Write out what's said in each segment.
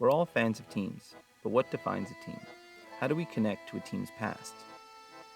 We're all fans of teams, but what defines a team? How do we connect to a team's past?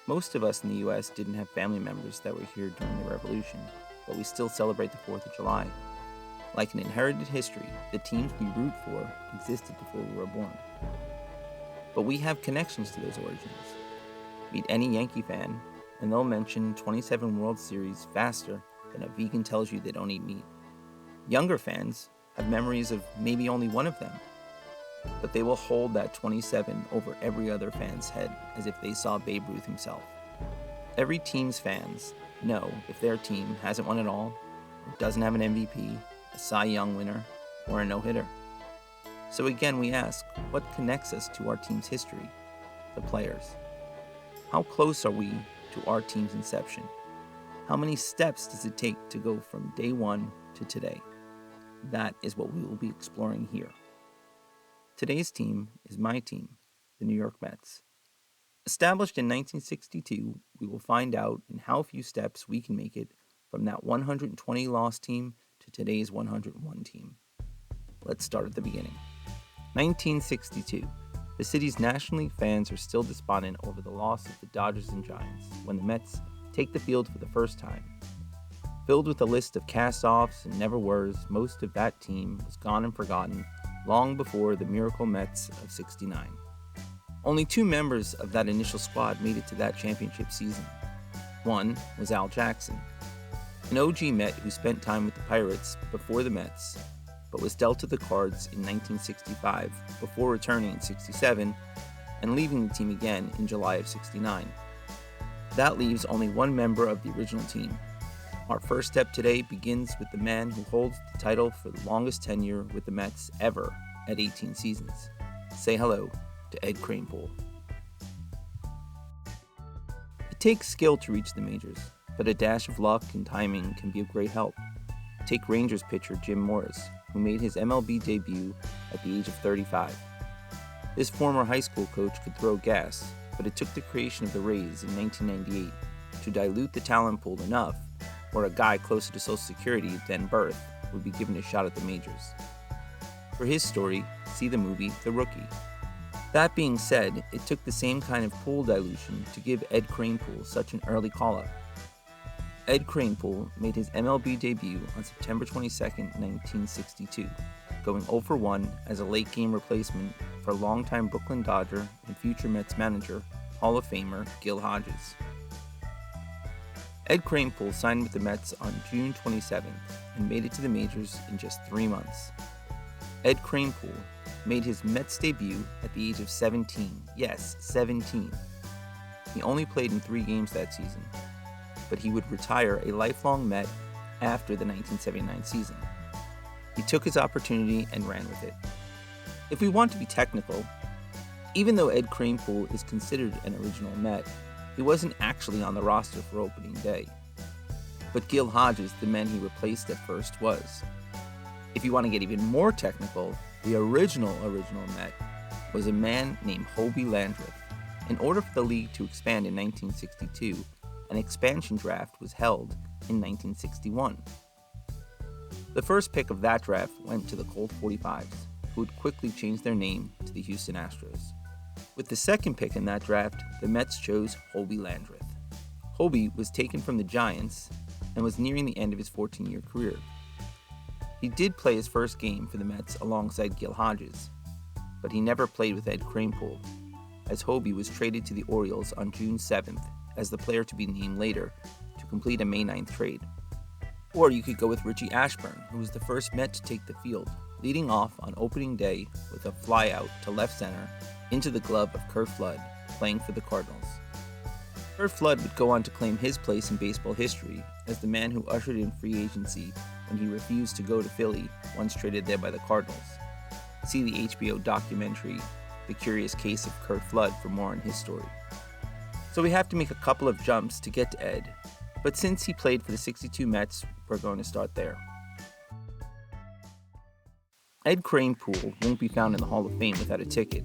Most of us in the US didn't have family members that were here during the Revolution, but we still celebrate the 4th of July. Like an inherited history, the teams we root for existed before we were born. But we have connections to those origins. Meet any Yankee fan, and they'll mention 27 World Series faster than a vegan tells you they don't eat meat. Younger fans have memories of maybe only one of them, but they will hold that 27 over every other fan's head as if they saw Babe Ruth himself. Every team's fans know if their team hasn't won it all, or doesn't have an MVP, a Cy Young winner, or a no-hitter. So again, we ask, what connects us to our team's history? The players. How close are we to our team's inception? How many steps does it take to go from day one to today? That is what we will be exploring here. Today's team is my team, the New York Mets. Established in 1962, we will find out in how few steps we can make it from that 120-loss team to today's 101 team. Let's start at the beginning. 1962. The city's National League fans are still despondent over the loss of the Dodgers and Giants when the Mets take the field for the first time. Filled with a list of cast-offs and never-weres, most of that team was gone and forgotten long before the miracle Mets of '69. Only 2 members of that initial squad made it to that championship season. One was Al Jackson, an OG Met who spent time with the Pirates before the Mets, but was dealt to the Cards in 1965 before returning in '67 and leaving the team again in July of '69. That leaves only one member of the original team. Our first step today begins with the man who holds the title for the longest tenure with the Mets ever at 18 seasons. Say hello to Ed Kranepool. It takes skill to reach the majors, but a dash of luck and timing can be of great help. Take Rangers pitcher Jim Morris, who made his MLB debut at the age of 35. This former high school coach could throw gas, but it took the creation of the Rays in 1998 to dilute the talent pool enough where a guy closer to Social Security than birth would be given a shot at the majors. For his story, see the movie The Rookie. That being said, it took the same kind of pool dilution to give Ed Kranepool such an early call-up. Ed Kranepool made his MLB debut on September 22, 1962, going 0 for 1 as a late-game replacement for longtime Brooklyn Dodger and future Mets manager, Hall of Famer Gil Hodges. Ed Kranepool signed with the Mets on June 27th and made it to the majors in just 3 months. Ed Kranepool made his Mets debut at the age of 17. Yes, 17. He only played in 3 games that season, but he would retire a lifelong Met after the 1979 season. He took his opportunity and ran with it. If we want to be technical, even though Ed Kranepool is considered an original Met, he wasn't actually on the roster for opening day. But Gil Hodges, the man he replaced at first, was. If you want to get even more technical, the original Met was a man named Hobie Landreth. In order for the league to expand in 1962, an expansion draft was held in 1961. The first pick of that draft went to the Colt 45s, who would quickly change their name to the Houston Astros. With the second pick in that draft, the Mets chose Hobie Landreth. Hobie was taken from the Giants and was nearing the end of his 14-year career. He did play his first game for the Mets alongside Gil Hodges, but he never played with Ed Kranepool, as Hobie was traded to the Orioles on June 7th as the player to be named later to complete a May 9th trade. Or you could go with Richie Ashburn, who was the first Met to take the field, leading off on opening day with a flyout to left center into the glove of Curt Flood, playing for the Cardinals. Curt Flood would go on to claim his place in baseball history as the man who ushered in free agency when he refused to go to Philly once traded there by the Cardinals. See the HBO documentary, The Curious Case of Curt Flood, for more on his story. So we have to make a couple of jumps to get to Ed, but since he played for the '62 Mets, we're going to start there. Ed Kranepool won't be found in the Hall of Fame without a ticket,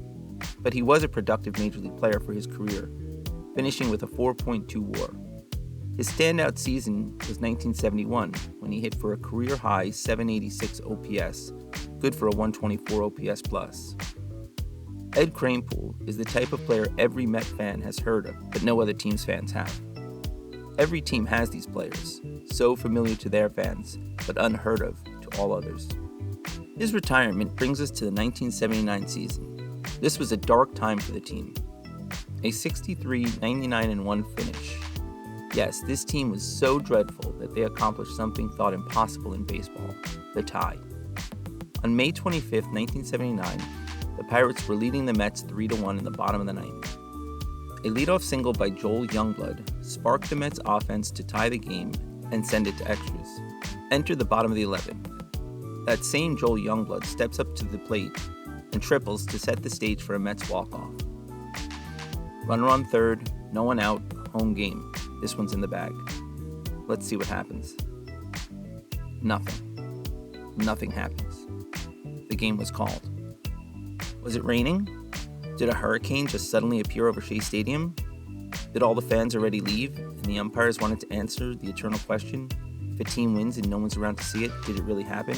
but he was a productive Major League player for his career, finishing with a 4.2 WAR. His standout season was 1971, when he hit for a career-high 786 OPS, good for a 124 OPS plus. Ed Kranepool is the type of player every Met fan has heard of, but no other team's fans have. Every team has these players, so familiar to their fans, but unheard of to all others. His retirement brings us to the 1979 season. This was a dark time for the team. A 63-99-1 finish. Yes, this team was so dreadful that they accomplished something thought impossible in baseball, the tie. On May 25, 1979, the Pirates were leading the Mets 3-1 in the bottom of the ninth. A leadoff single by Joel Youngblood sparked the Mets' offense to tie the game and send it to extras. Enter the bottom of the 11th. That same Joel Youngblood steps up to the plate and triples to set the stage for a Mets walk-off. Runner on third, no one out, home game. This one's in the bag. Let's see what happens. Nothing. Nothing happens. The game was called. Was it raining? Did a hurricane just suddenly appear over Shea Stadium? Did all the fans already leave, and the umpires wanted to answer the eternal question, if a team wins and no one's around to see it, did it really happen?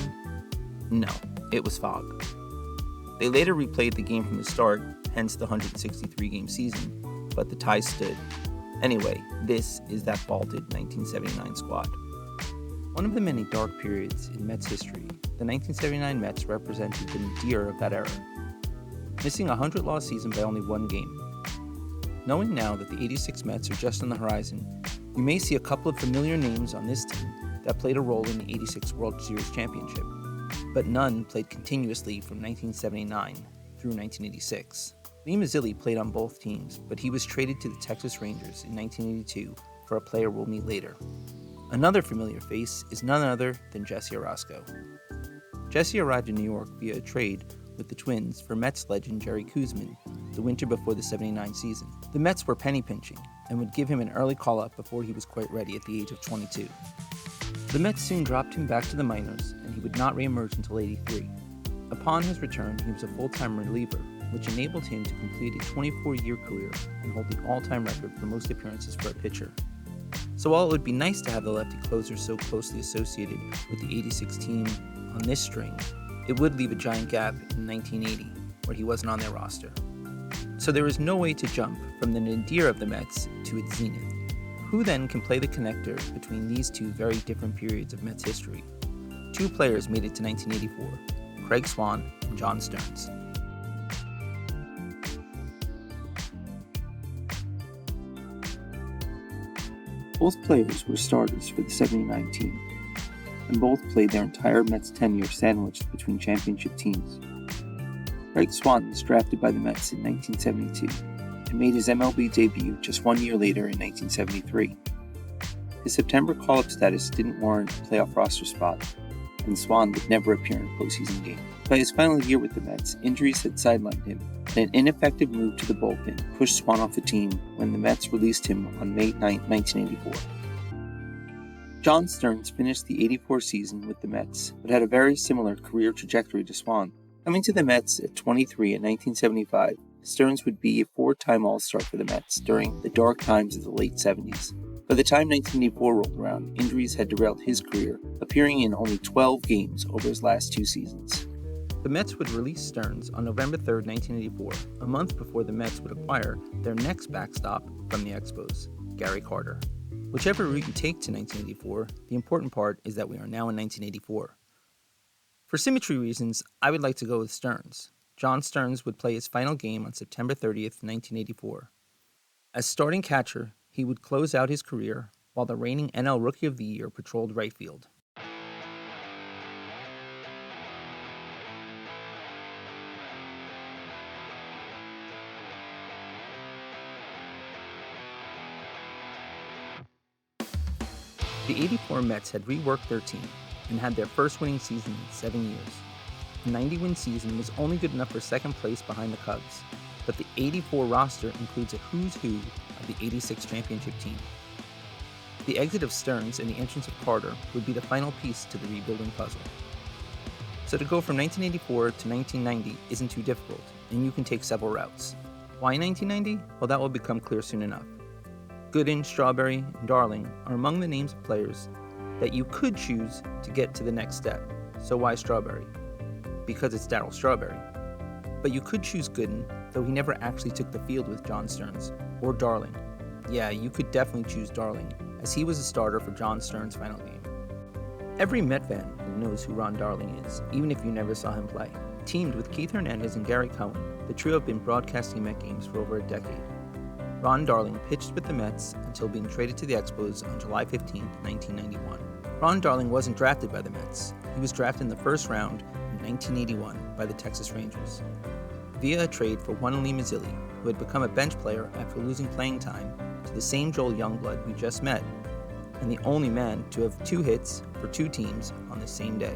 No, it was fog. They later replayed the game from the start, hence the 163-game season, but the tie stood. Anyway, this is that vaulted 1979 squad. One of the many dark periods in Mets history, the 1979 Mets represented the nadir of that era, missing a 100-loss season by only one game. Knowing now that the 86 Mets are just on the horizon, you may see a couple of familiar names on this team that played a role in the 86 World Series championship, but none played continuously from 1979 through 1986. Lee Mazzilli played on both teams, but he was traded to the Texas Rangers in 1982 for a player we'll meet later. Another familiar face is none other than Jesse Orosco. Jesse arrived in New York via a trade with the Twins for Mets legend Jerry Koosman the winter before the 79 season. The Mets were penny pinching and would give him an early call-up before he was quite ready at the age of 22. The Mets soon dropped him back to the minors, and he would not reemerge until 83. Upon his return, he was a full-time reliever, which enabled him to complete a 24-year career and hold the all-time record for most appearances for a pitcher. So while it would be nice to have the lefty closer so closely associated with the 86 team on this string, it would leave a giant gap in 1980, where he wasn't on their roster. So there was no way to jump from the nadir of the Mets to its zenith. Who then can play the connector between these two very different periods of Mets history? Two players made it to 1984, Craig Swan and John Stearns. Both players were starters for the 79 team, and both played their entire Mets tenure sandwiched between championship teams. Craig Swan was drafted by the Mets in 1972 and made his MLB debut just 1 year later in 1973. His September call-up status didn't warrant a playoff roster spot, and Swan would never appear in a postseason game. By his final year with the Mets, injuries had sidelined him, and an ineffective move to the bullpen pushed Swan off the team when the Mets released him on May 9, 1984. John Stearns finished the 84 season with the Mets, but had a very similar career trajectory to Swan. Coming to the Mets at 23 in 1975, Stearns would be a four-time All-Star for the Mets during the dark times of the late 70s. By the time 1984 rolled around, injuries had derailed his career, appearing in only 12 games over his last two seasons. The Mets would release Stearns on November 3, 1984, a month before the Mets would acquire their next backstop from the Expos, Gary Carter. Whichever route you take to 1984, the important part is that we are now in 1984. For symmetry reasons, I would like to go with Stearns. John Stearns would play his final game on September 30th, 1984. As starting catcher, he would close out his career while the reigning NL Rookie of the Year patrolled right field. The 84 Mets had reworked their team and had their first winning season in 7 years. The 90-win season was only good enough for second place behind the Cubs, but the 84 roster includes a who's who of the 86 championship team. The exit of Stearns and the entrance of Carter would be the final piece to the rebuilding puzzle. So to go from 1984 to 1990 isn't too difficult, and you can take several routes. Why 1990? Well, that will become clear soon enough. Gooden, Strawberry, and Darling are among the names of players that you could choose to get to the next step. So why Strawberry? Because it's Darryl Strawberry. But you could choose Gooden, though he never actually took the field with John Stearns, or Darling. Yeah, you could definitely choose Darling, as he was a starter for John Stearns' final game. Every Met fan knows who Ron Darling is, even if you never saw him play. Teamed with Keith Hernandez and Gary Cohen, the trio have been broadcasting Met games for over a decade. Ron Darling pitched with the Mets until being traded to the Expos on July 15, 1991. Ron Darling wasn't drafted by the Mets. He was drafted in the first round in 1981 by the Texas Rangers, via a trade for Juan Lee Mazzilli, who had become a bench player after losing playing time to the same Joel Youngblood we just met, and the only man to have 2 hits for 2 teams on the same day.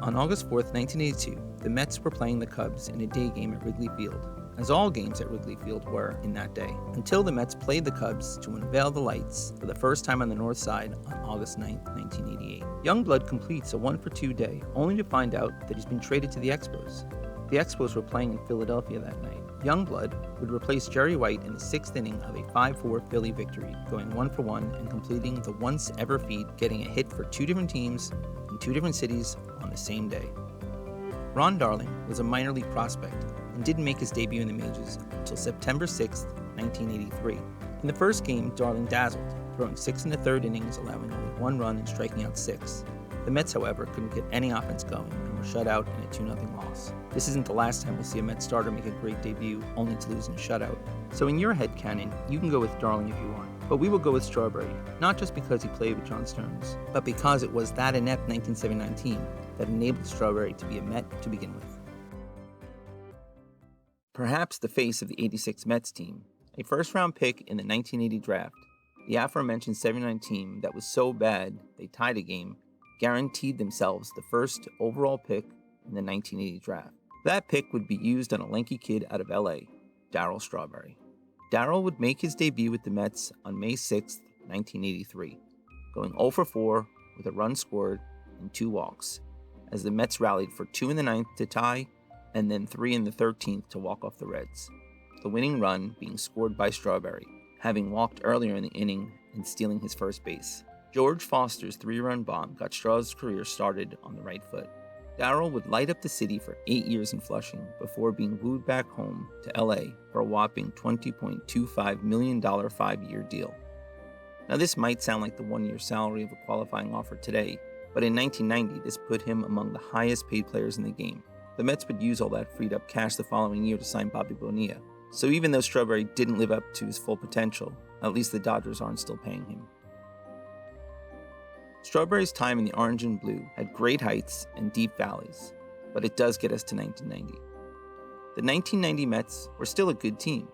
On August 4, 1982, the Mets were playing the Cubs in a day game at Wrigley Field, as all games at Wrigley Field were in that day, until the Mets played the Cubs to unveil the lights for the first time on the north side on August 9, 1988. Youngblood completes a 1-for-2 day, only to find out that he's been traded to the Expos. The Expos were playing in Philadelphia that night. Youngblood would replace Jerry White in the 6th inning of a 5-4 Philly victory, going 1-for-1 and completing the once-ever feat, getting a hit for 2 different teams in 2 different cities on the same day. Ron Darling was a minor league prospect and didn't make his debut in the majors until September 6, 1983. In the first game, Darling dazzled, throwing 6 in the 3rd innings, allowing only 1 run and striking out 6. The Mets, however, couldn't get any offense going and were shut out in a 2-0 loss. This isn't the last time we'll see a Mets starter make a great debut only to lose in a shutout. So in your headcanon, you can go with Darling if you want, but we will go with Strawberry, not just because he played with John Stearns, but because it was that inept 1979 team that enabled Strawberry to be a Met to begin with. Perhaps the face of the '86 Mets team, a first-round pick in the 1980 draft, the aforementioned '79 team that was so bad they tied a game, guaranteed themselves the first overall pick in the 1980 draft. That pick would be used on a lanky kid out of LA, Darryl Strawberry. Darryl would make his debut with the Mets on May 6, 1983, going 0-for-4 with a run scored and 2 walks, as the Mets rallied for 2 in the 9th to tie and then 3 in the 13th to walk off the Reds. The winning run being scored by Strawberry, having walked earlier in the inning and stealing his first base. George Foster's 3-run bomb got Straw's career started on the right foot. Darryl would light up the city for 8 years in Flushing before being wooed back home to LA for a whopping $20.25 million 5-year deal. Now this might sound like the 1-year salary of a qualifying offer today, but in 1990 this put him among the highest paid players in the game. The Mets would use all that freed up cash the following year to sign Bobby Bonilla. So even though Strawberry didn't live up to his full potential, at least the Dodgers aren't still paying him. Strawberry's time in the orange and blue had great heights and deep valleys, but it does get us to 1990. The 1990 Mets were still a good team.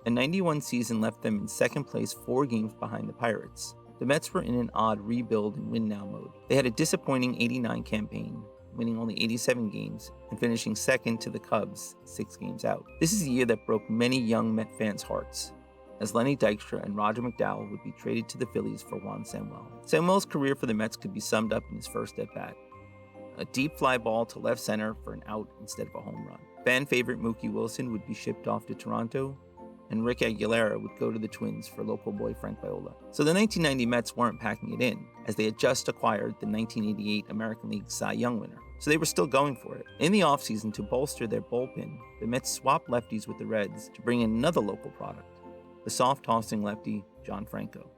A 91 season left them in second place 4 games behind the Pirates. The Mets were in an odd rebuild and win now mode. They had a disappointing 89 campaign, winning only 87 games and finishing second to the Cubs 6 games out. This is a year that broke many young Met fans' hearts, as Lenny Dykstra and Roger McDowell would be traded to the Phillies for Juan Samuel. Samuel's career for the Mets could be summed up in his first at-bat. A deep fly ball to left center for an out instead of a home run. Fan favorite Mookie Wilson would be shipped off to Toronto, and Rick Aguilera would go to the Twins for local boy Frank Viola. So the 1990 Mets weren't packing it in, as they had just acquired the 1988 American League Cy Young winner. So they were still going for it. In the offseason, to bolster their bullpen, the Mets swapped lefties with the Reds to bring in another local product, the soft-tossing lefty, John Franco.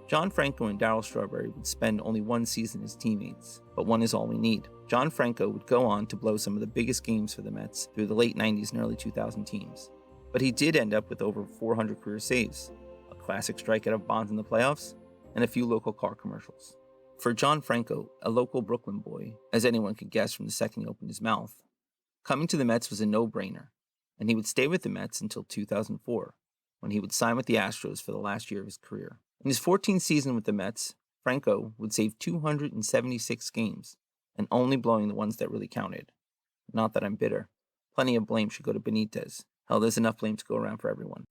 John Franco and Darryl Strawberry would spend only 1 season as teammates, but 1 is all we need. John Franco would go on to blow some of the biggest games for the Mets through the late 90s and early 2000 teams. But he did end up with over 400 career saves, a classic strikeout of Bonds in the playoffs, and a few local car commercials. For John Franco, a local Brooklyn boy, as anyone could guess from the second he opened his mouth, coming to the Mets was a no-brainer, and he would stay with the Mets until 2004, when he would sign with the Astros for the last year of his career. In his 14th season with the Mets, Franco would save 276 games, and only blowing the ones that really counted. Not that I'm bitter. Plenty of blame should go to Benitez. Hell, there's enough blame to go around for everyone.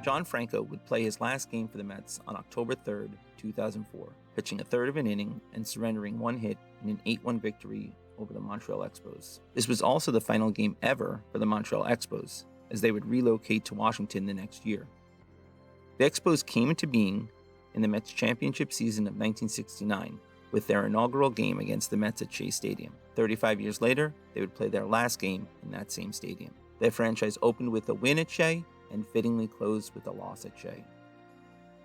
John Franco would play his last game for the Mets on October 3rd, 2004, pitching a third of an inning and surrendering one hit in an 8-1 victory over the Montreal Expos. This was also the final game ever for the Montreal Expos, as they would relocate to Washington the next year. The Expos came into being in the Mets championship season of 1969 with their inaugural game against the Mets at Shea Stadium. 35 years later, they would play their last game in that same stadium. Their franchise opened with a win at Shea and fittingly closed with a loss at Shea.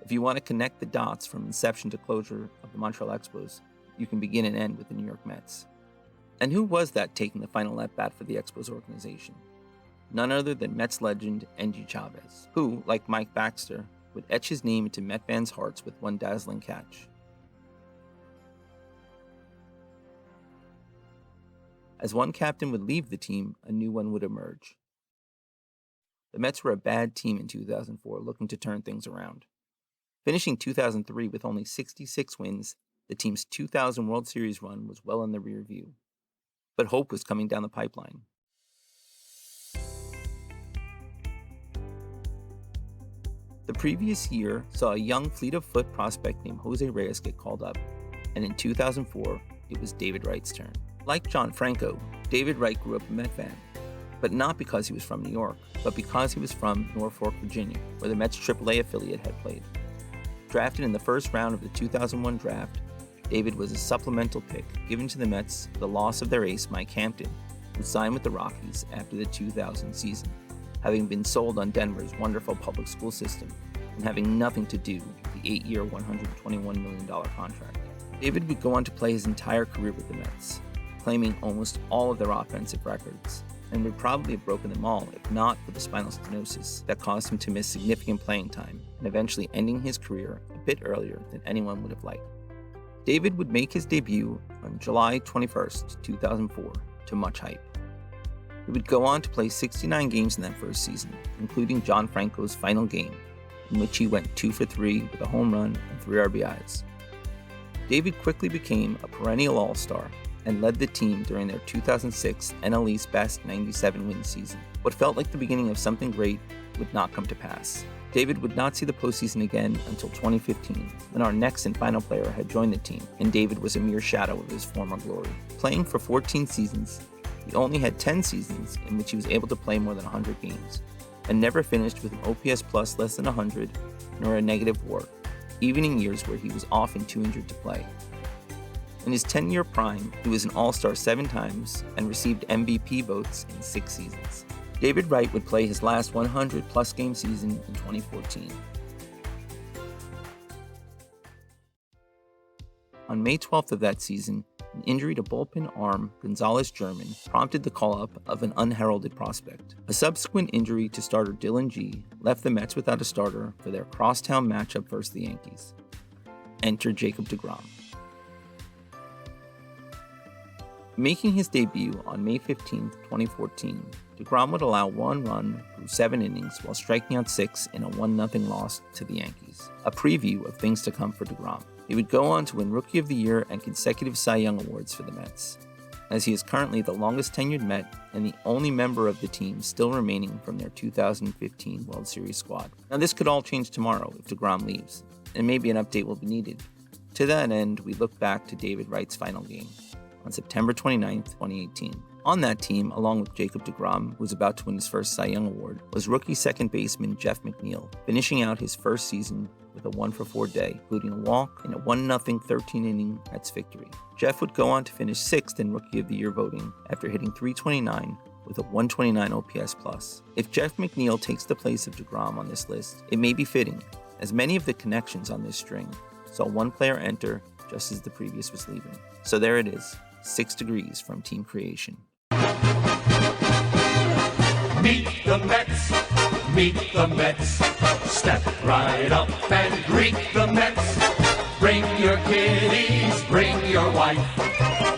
If you want to connect the dots from inception to closure of the Montreal Expos, you can begin and end with the New York Mets. And who was that taking the final at-bat for the Expos organization? None other than Mets legend Engie Chavez, who, like Mike Baxter, would etch his name into Met fans' hearts with one dazzling catch. As one captain would leave the team, a new one would emerge. The Mets were a bad team in 2004, looking to turn things around. Finishing 2003 with only 66 wins, the team's 2000 World Series run was well in the rear view. But hope was coming down the pipeline. The previous year saw a young fleet of foot prospect named Jose Reyes get called up, and in 2004, it was David Wright's turn. Like John Franco, David Wright grew up a Met fan, but not because he was from New York, but because he was from Norfolk, Virginia, where the Mets AAA affiliate had played. Drafted in the first round of the 2001 draft, David was a supplemental pick given to the Mets for the loss of their ace Mike Hampton, who signed with the Rockies after the 2000 season, having been sold on Denver's wonderful public school system and having nothing to do with the 8-year, $121 million contract. David would go on to play his entire career with the Mets, claiming almost all of their offensive records, and would probably have broken them all if not for the spinal stenosis that caused him to miss significant playing time and eventually ending his career a bit earlier than anyone would have liked. David would make his debut on July 21st, 2004, to much hype. He would go on to play 69 games in that first season, including John Franco's final game, in which he went 2 for 3 with a home run and 3 RBIs. David quickly became a perennial all-star and led the team during their 2006 NL East Best 97-win season. What felt like the beginning of something great would not come to pass. David would not see the postseason again until 2015, when our next and final player had joined the team, and David was a mere shadow of his former glory. Playing for 14 seasons, he only had 10 seasons in which he was able to play more than 100 games, and never finished with an OPS plus less than 100, nor a negative WAR, even in years where he was often too injured to play. In his 10-year prime, he was an All-Star 7 times and received MVP votes in 6 seasons. David Wright would play his last 100-plus game season in 2014. On May 12th of that season, an injury to bullpen arm Gonzalez German prompted the call-up of an unheralded prospect. A subsequent injury to starter Dylan Gee left the Mets without a starter for their crosstown matchup versus the Yankees. Enter Jacob deGrom. Making his debut on May 15, 2014, deGrom would allow 1 run through 7 innings while striking out 6 in a 1-0 loss to the Yankees. A preview of things to come for deGrom. He would go on to win Rookie of the Year and consecutive Cy Young awards for the Mets, as he is currently the longest tenured Met and the only member of the team still remaining from their 2015 World Series squad. Now this could all change tomorrow if deGrom leaves, and maybe an update will be needed. To that end, we look back to David Wright's final game on September 29, 2018. On that team, along with Jacob deGrom, who was about to win his first Cy Young Award, was rookie second baseman Jeff McNeil, finishing out his first season with a 1-for-4 day, including a walk in a 1-0 13-inning Mets victory. Jeff would go on to finish 6th in Rookie of the Year voting after hitting .329 with a 129 OPS+. If Jeff McNeil takes the place of deGrom on this list, it may be fitting, as many of the connections on this string saw one player enter just as the previous was leaving. So there it is, 6 degrees from team creation. Meet the Mets, meet the Mets. Step right up and greet the Mets. Bring your kiddies, bring your wife.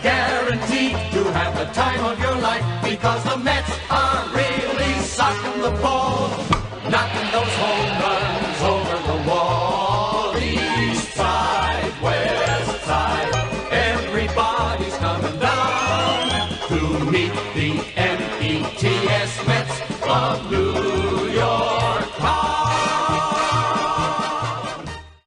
Guaranteed to have the time of your life, because the Mets are really socking the ball, knocking those home